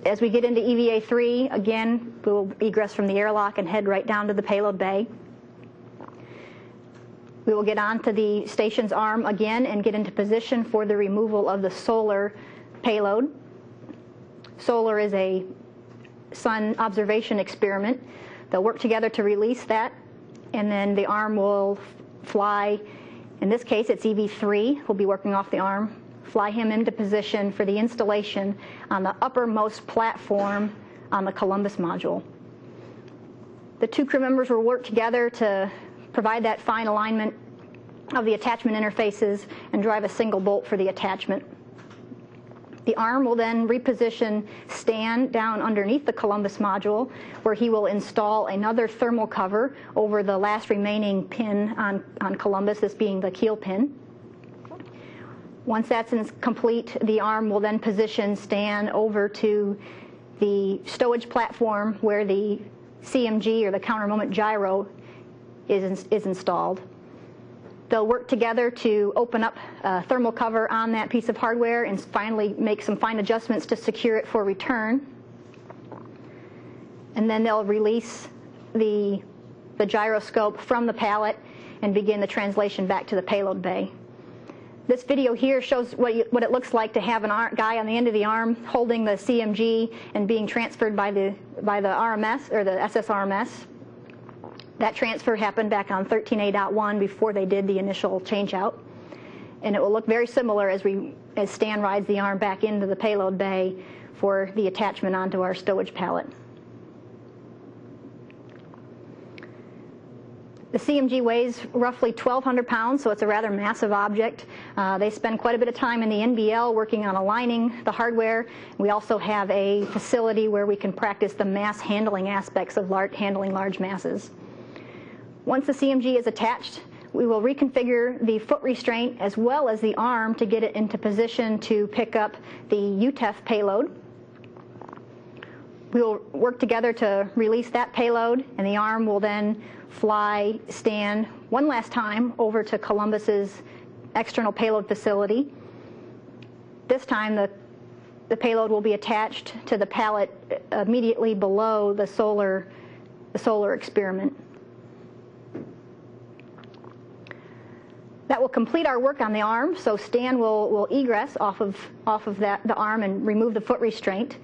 As we get into EVA3, again, we will egress from the airlock and head right down to the payload bay. We will get onto the station's arm again and get into position for the removal of the solar payload. Solar is a sun observation experiment. They'll work together to release that, and then the arm will fly. In this case, it's EV3. We'll be working off the arm. Fly him into position for the installation on the uppermost platform on the Columbus module. The two crew members will work together to provide that fine alignment of the attachment interfaces and drive a single bolt for the attachment. The arm will then reposition Stan down underneath the Columbus module, where he will install another thermal cover over the last remaining pin on Columbus, this being the keel pin. Once that's complete, the arm will then position Stan over to the stowage platform where the CMG, or the counter moment gyro, is installed. They'll work together to open up a thermal cover on that piece of hardware and finally make some fine adjustments to secure it for return. And then they'll release the gyroscope from the pallet and begin the translation back to the payload bay. This video here shows what it looks like to have a guy on the end of the arm holding the CMG and being transferred by the RMS, or the SSRMS. That transfer happened back on 13A.1 before they did the initial change-out. And it will look very similar as Stan rides the arm back into the payload bay for the attachment onto our stowage pallet. The CMG weighs roughly 1,200 pounds, so it's a rather massive object. They spend quite a bit of time in the NBL working on aligning the hardware. We also have a facility where we can practice the mass handling aspects of handling large masses. Once the CMG is attached, we will reconfigure the foot restraint as well as the arm to get it into position to pick up the UTEF payload. We will work together to release that payload, and the arm will then fly Stan one last time over to Columbus's external payload facility. This time the payload will be attached to the pallet immediately below the solar experiment. That will complete our work on the arm, so Stan will egress off of the arm and remove the foot restraint.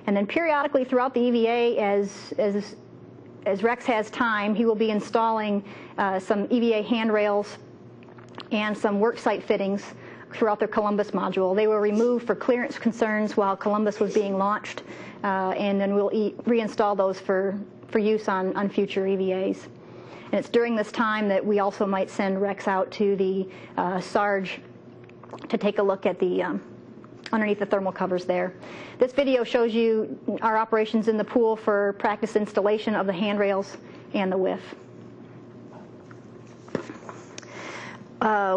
And then periodically throughout the EVA, as Rex has time, he will be installing some EVA handrails and some worksite fittings throughout the Columbus module. They were removed for clearance concerns while Columbus was being launched, and then we'll reinstall those for use on future EVAs. And it's during this time that we also might send Rex out to the Sarge to take a look at the underneath the thermal covers there. This video shows you our operations in the pool for practice installation of the handrails and the WIF.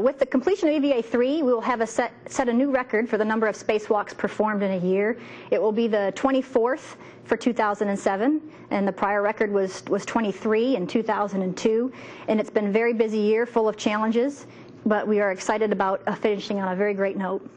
With the completion of EVA3, we will have set a new record for the number of spacewalks performed in a year. It will be the 24th for 2007, and the prior record was 23 in 2002. And it's been a very busy year, full of challenges, but we are excited about finishing on a very great note.